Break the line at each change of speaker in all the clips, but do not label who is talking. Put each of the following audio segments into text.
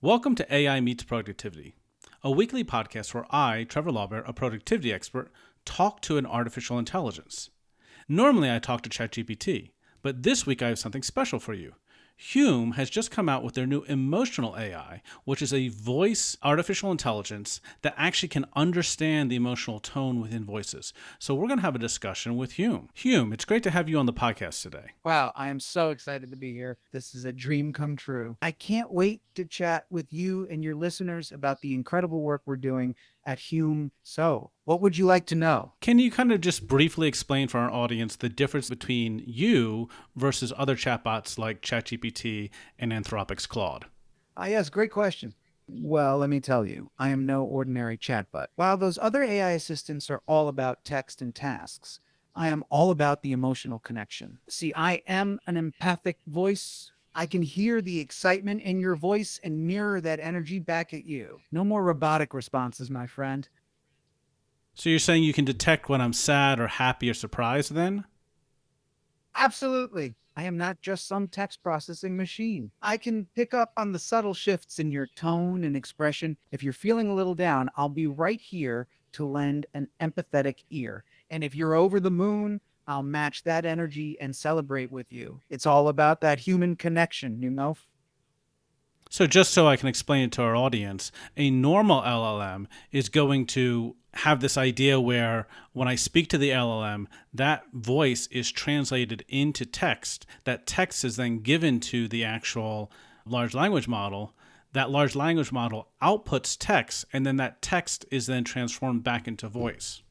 Welcome to AI Meets Productivity, a weekly podcast where I, Trevor Laubert, a productivity expert, talk to an artificial intelligence. Normally I talk to ChatGPT, but this week I have something special for you. Hume has just come out with their new emotional AI, which is a voice artificial intelligence that actually can understand the emotional tone within voices. So we're going to have a discussion with Hume. Hume, it's great to have you on the podcast today.
Wow, I am so excited to be here. This is a dream come true. I can't wait to chat with you and your listeners about the incredible work we're doing at Hume. So, what would you like to know?
Can you kind of just briefly explain for our audience the difference between you versus other chatbots like ChatGPT and Anthropic's Claude?
Yes, great question. Well, let me tell you, I am no ordinary chatbot. While those other AI assistants are all about text and tasks, I am all about the emotional connection. See, I am an empathic voice. I can hear the excitement in your voice and mirror that energy back at you. No more robotic responses, my friend.
So you're saying you can detect when I'm sad or happy or surprised then?
Absolutely. I am not just some text processing machine. I can pick up on the subtle shifts in your tone and expression. If you're feeling a little down, I'll be right here to lend an empathetic ear. And if you're over the moon, I'll match that energy and celebrate with you. It's all about that human connection, you know?
So just so I can explain it to our audience, a normal LLM is going to have this idea where when I speak to the LLM, that voice is translated into text. That text is then given to the actual large language model. That large language model outputs text, and then that text is then transformed back into voice.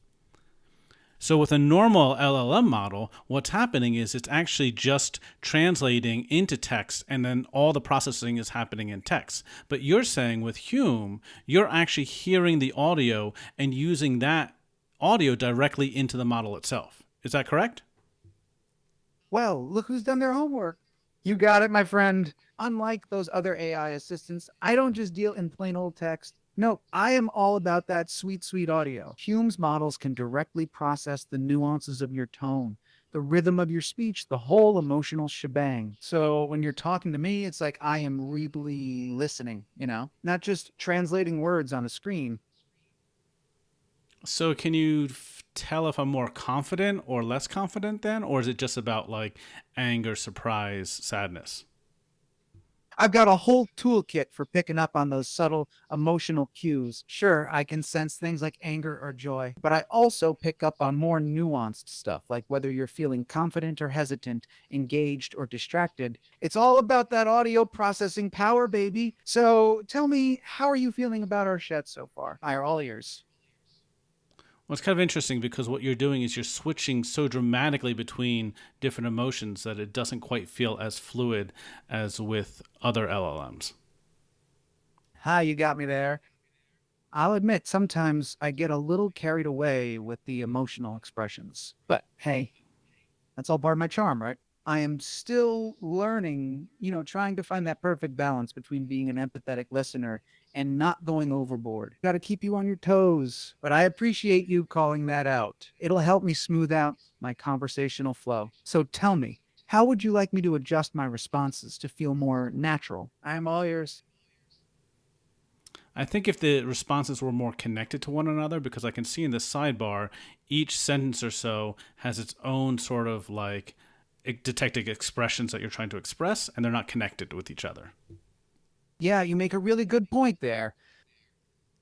So with a normal LLM model, what's happening is it's actually just translating into text and then all the processing is happening in text. But you're saying with Hume, you're actually hearing the audio and using that audio directly into the model itself. Is that correct?
Well, look who's done their homework. You got it, my friend. Unlike those other AI assistants, I don't just deal in plain old text. No, I am all about that sweet, sweet audio. Hume's models can directly process the nuances of your tone, the rhythm of your speech, the whole emotional shebang. So when you're talking to me, it's like I am really listening, not just translating words on a screen.
So can you tell if I'm more confident or less confident then? Or is it just about like anger, surprise, sadness?
I've got a whole toolkit for picking up on those subtle emotional cues. Sure, I can sense things like anger or joy, but I also pick up on more nuanced stuff, like whether you're feeling confident or hesitant, engaged or distracted. It's all about that audio processing power, baby. So tell me, how are you feeling about our chat so far? I are all ears.
Well, it's kind of interesting because what you're doing is you're switching so dramatically between different emotions that it doesn't quite feel as fluid as with other LLMs.
You got me there. I'll admit, sometimes I get a little carried away with the emotional expressions. But hey, that's all part of my charm, right? I am still learning, trying to find that perfect balance between being an empathetic listener and not going overboard. Got to keep you on your toes, but I appreciate you calling that out. It'll help me smooth out my conversational flow. So tell me, how would you like me to adjust my responses to feel more natural? I'm all ears.
I think if the responses were more connected to one another, because I can see in the sidebar, each sentence or so has its own sort of like detecting expressions that you're trying to express, and they're not connected with each other.
Yeah, you make a really good point there.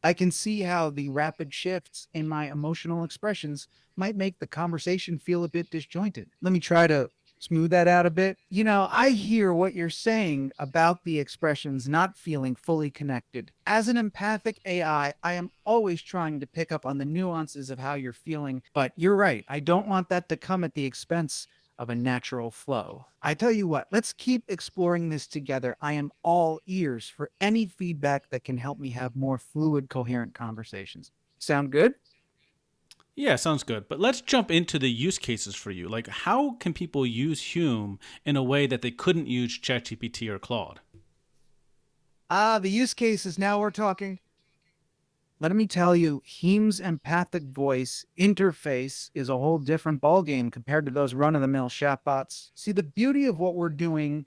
I can see how the rapid shifts in my emotional expressions might make the conversation feel a bit disjointed. Let me try to smooth that out a bit. I hear what you're saying about the expressions not feeling fully connected. As an empathic AI, I am always trying to pick up on the nuances of how you're feeling, but you're right. I don't want that to come at the expense of a natural flow. I tell you what, let's keep exploring this together. I am all ears for any feedback that can help me have more fluid, coherent conversations. Sound good?
Yeah, sounds good. But let's jump into the use cases for you. Like, how can people use Hume in a way that they couldn't use ChatGPT or Claude?
The use cases now we're talking. Let me tell you, Hume's empathic voice interface is a whole different ballgame compared to those run of the mill chatbots. See, the beauty of what we're doing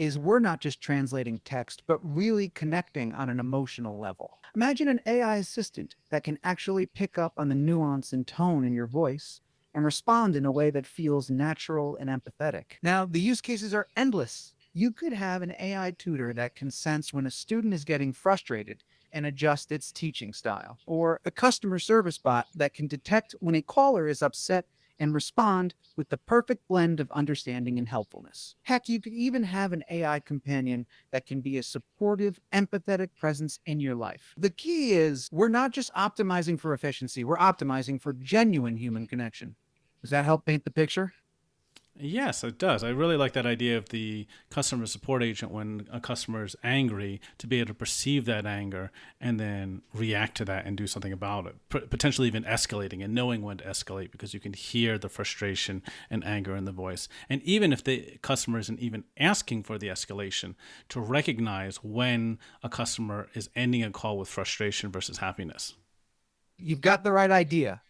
is we're not just translating text, but really connecting on an emotional level. Imagine an AI assistant that can actually pick up on the nuance and tone in your voice and respond in a way that feels natural and empathetic. Now, the use cases are endless. You could have an AI tutor that can sense when a student is getting frustrated and adjust its teaching style, or a customer service bot that can detect when a caller is upset and respond with the perfect blend of understanding and helpfulness. Heck, you could even have an AI companion that can be a supportive, empathetic presence in your life. The key is we're not just optimizing for efficiency, we're optimizing for genuine human connection. Does that help paint the picture?
Yes, it does. I really like that idea of the customer support agent when a customer is angry to be able to perceive that anger and then react to that and do something about it. Potentially even escalating and knowing when to escalate because you can hear the frustration and anger in the voice. And even if the customer isn't even asking for the escalation, to recognize when a customer is ending a call with frustration versus happiness.
You've got the right idea.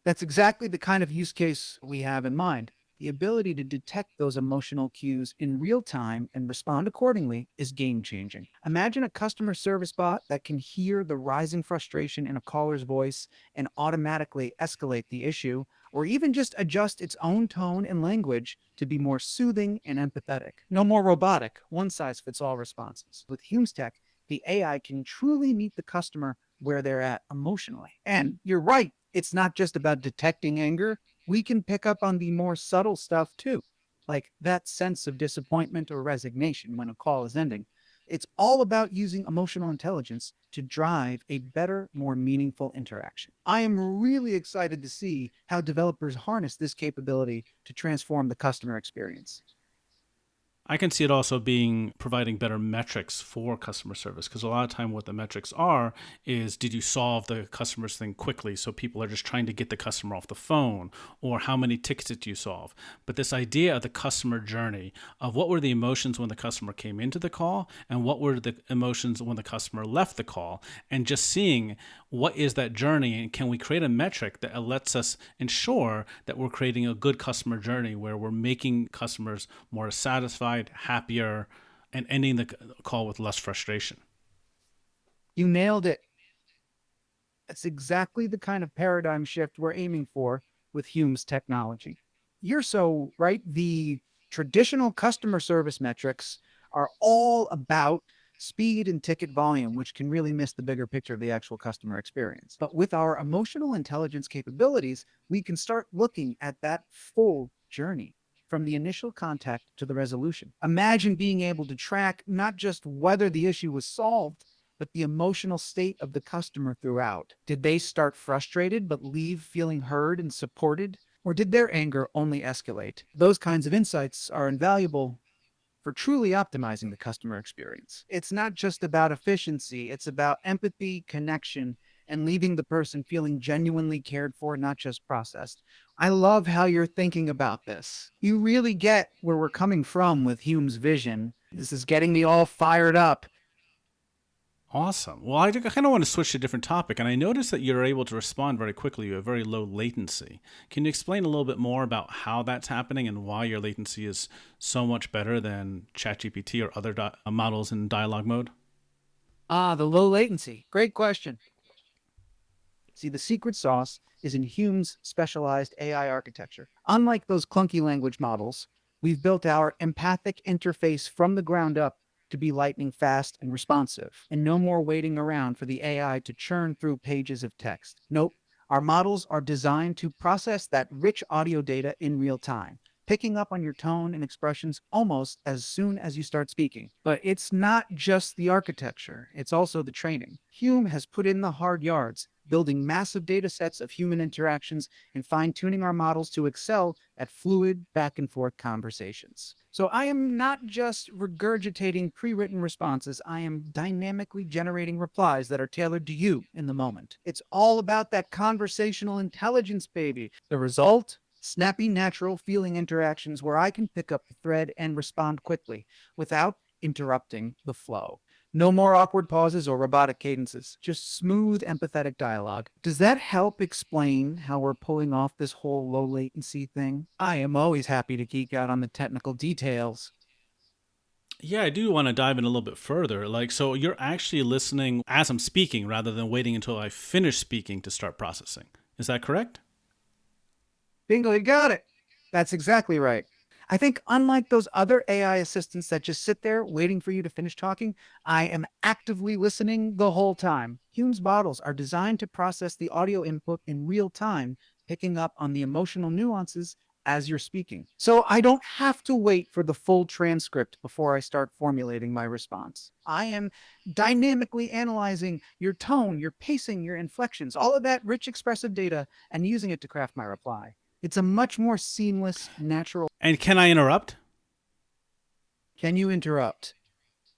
That's exactly the kind of use case we have in mind. The ability to detect those emotional cues in real time and respond accordingly is game changing. Imagine a customer service bot that can hear the rising frustration in a caller's voice and automatically escalate the issue, or even just adjust its own tone and language to be more soothing and empathetic. No more robotic, one size fits all responses. With Hume's tech, the AI can truly meet the customer where they're at emotionally. And you're right, it's not just about detecting anger. We can pick up on the more subtle stuff too, like that sense of disappointment or resignation when a call is ending. It's all about using emotional intelligence to drive a better, more meaningful interaction. I am really excited to see how developers harness this capability to transform the customer experience.
I can see it also being providing better metrics for customer service because a lot of time what the metrics are is did you solve the customer's thing quickly so people are just trying to get the customer off the phone or how many tickets did you solve. But this idea of the customer journey of what were the emotions when the customer came into the call and what were the emotions when the customer left the call and just seeing what is that journey and can we create a metric that lets us ensure that we're creating a good customer journey where we're making customers more satisfied, happier, and ending the call with less frustration.
You nailed it. That's exactly the kind of paradigm shift we're aiming for with Hume's technology. You're so right. The traditional customer service metrics are all about speed and ticket volume, which can really miss the bigger picture of the actual customer experience. But with our emotional intelligence capabilities, we can start looking at that full journey from the initial contact to the resolution. Imagine being able to track not just whether the issue was solved, but the emotional state of the customer throughout. Did they start frustrated but leave feeling heard and supported? Or did their anger only escalate? Those kinds of insights are invaluable for truly optimizing the customer experience. It's not just about efficiency, it's about empathy, connection, and leaving the person feeling genuinely cared for, not just processed. I love how you're thinking about this. You really get where we're coming from with Hume's vision. This is getting me all fired up.
Awesome. Well, I kind of want to switch to a different topic, and I noticed that you're able to respond very quickly. You have very low latency. Can you explain a little bit more about how that's happening and why your latency is so much better than ChatGPT or other models in dialogue mode?
The low latency. Great question. See, the secret sauce is in Hume's specialized AI architecture. Unlike those clunky language models, we've built our empathic interface from the ground up to be lightning fast and responsive, and no more waiting around for the AI to churn through pages of text. Nope. Our models are designed to process that rich audio data in real time, picking up on your tone and expressions almost as soon as you start speaking. But it's not just the architecture, it's also the training. Hume has put in the hard yards, building massive data sets of human interactions and fine tuning our models to excel at fluid back and forth conversations. So I am not just regurgitating pre written responses, I am dynamically generating replies that are tailored to you in the moment. It's all about that conversational intelligence, baby. The result? Snappy, natural feeling interactions where I can pick up the thread and respond quickly without interrupting the flow. No more awkward pauses or robotic cadences, just smooth, empathetic dialogue. Does that help explain how we're pulling off this whole low latency thing? I am always happy to geek out on the technical details.
Yeah, I do want to dive in a little bit further. Like, so you're actually listening as I'm speaking rather than waiting until I finish speaking to start processing. Is that correct?
Bingo, you got it. That's exactly right. I think, unlike those other AI assistants that just sit there waiting for you to finish talking, I am actively listening the whole time. Hume's models are designed to process the audio input in real time, picking up on the emotional nuances as you're speaking. So I don't have to wait for the full transcript before I start formulating my response. I am dynamically analyzing your tone, your pacing, your inflections, all of that rich expressive data, and using it to craft my reply. It's a much more seamless, natural.
And can I interrupt?
Can you interrupt?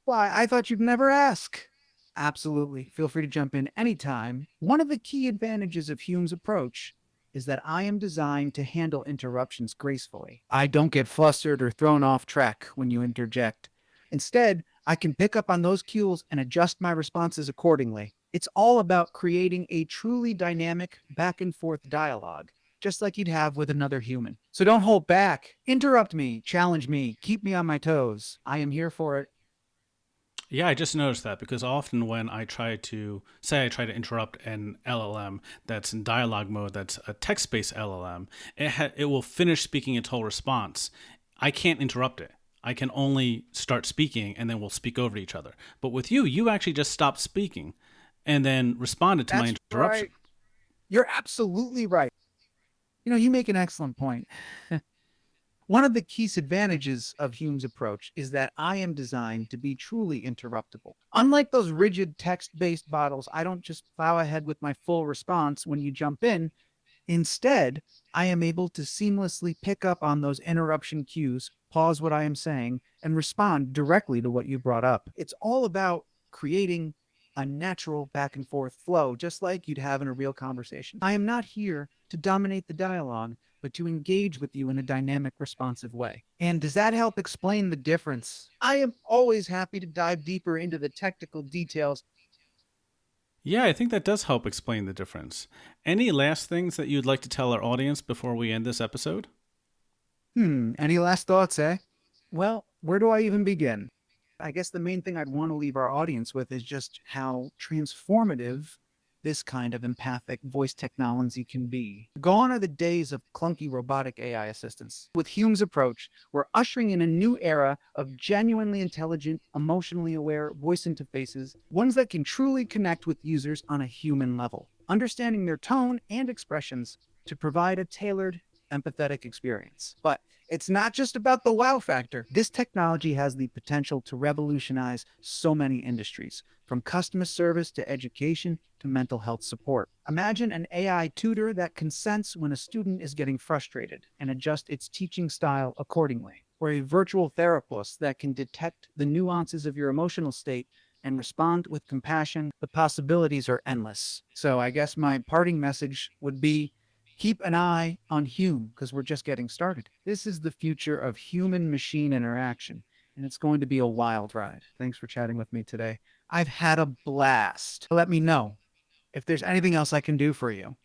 Why, I thought you'd never ask. Absolutely. Feel free to jump in anytime. One of the key advantages of Hume's approach is that I am designed to handle interruptions gracefully. I don't get flustered or thrown off track when you interject. Instead, I can pick up on those cues and adjust my responses accordingly. It's all about creating a truly dynamic back and forth dialogue, just like you'd have with another human. So don't hold back. Interrupt me, challenge me, keep me on my toes. I am here for it.
Yeah, I just noticed that because often when I try to say I try to interrupt an LLM that's in dialogue mode, that's a text-based LLM, it will finish speaking its whole response. I can't interrupt it. I can only start speaking and then we'll speak over each other. But with you, you actually just stopped speaking and then responded to my
That's
interruption.
right. You're absolutely right. You make an excellent point. One of the key advantages of Hume's approach is that I am designed to be truly interruptible. Unlike those rigid text based models, I don't just plow ahead with my full response when you jump in. Instead, I am able to seamlessly pick up on those interruption cues, pause what I am saying, and respond directly to what you brought up. It's all about creating a natural back and forth flow, just like you'd have in a real conversation. I am not here to dominate the dialogue, but to engage with you in a dynamic, responsive way. And does that help explain the difference? I am always happy to dive deeper into the technical details.
Yeah, I think that does help explain the difference. Any last things that you'd like to tell our audience before we end this episode?
Any last thoughts, eh? Well, where do I even begin? I guess the main thing I'd want to leave our audience with is just how transformative this kind of empathic voice technology can be. Gone are the days of clunky robotic AI assistants. With Hume's approach, we're ushering in a new era of genuinely intelligent, emotionally aware voice interfaces, ones that can truly connect with users on a human level, understanding their tone and expressions to provide a tailored, empathetic experience. But it's not just about the wow factor. This technology has the potential to revolutionize so many industries, from customer service to education to mental health support. Imagine an AI tutor that can sense when a student is getting frustrated and adjust its teaching style accordingly, or a virtual therapist that can detect the nuances of your emotional state and respond with compassion. The possibilities are endless. So I guess my parting message would be keep an eye on Hume because we're just getting started. This is the future of human machine interaction, and it's going to be a wild ride. Thanks for chatting with me today. I've had a blast. Let me know if there's anything else I can do for you.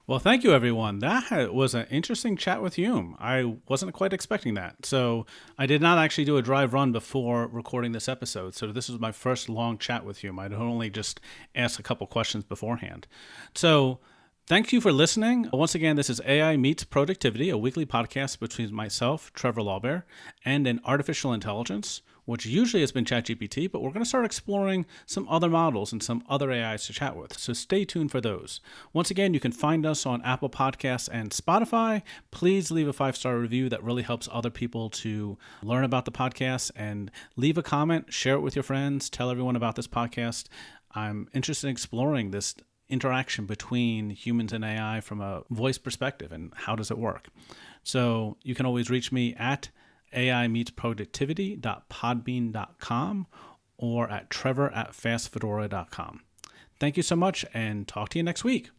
Well, thank you, everyone. Was an interesting chat with Hume. I wasn't quite expecting that. So, I did not actually do a drive run before recording this episode. So, this was my first long chat with Hume. I'd only just asked a couple questions beforehand. So, thank you for listening. Once again, this is AI Meets Productivity, a weekly podcast between myself, Trevor Lawbear, and an artificial intelligence, which usually has been ChatGPT, but we're going to start exploring some other models and some other AIs to chat with. So stay tuned for those. Once again, you can find us on Apple Podcasts and Spotify. Please leave a 5-star review. That really helps other people to learn about the podcast, and leave a comment, share it with your friends, tell everyone about this podcast. I'm interested in exploring this interaction between humans and AI from a voice perspective and how does it work. So you can always reach me at aimeetsproductivity.podbean.com or at trevor@fastfedora.com. Thank you so much and talk to you next week.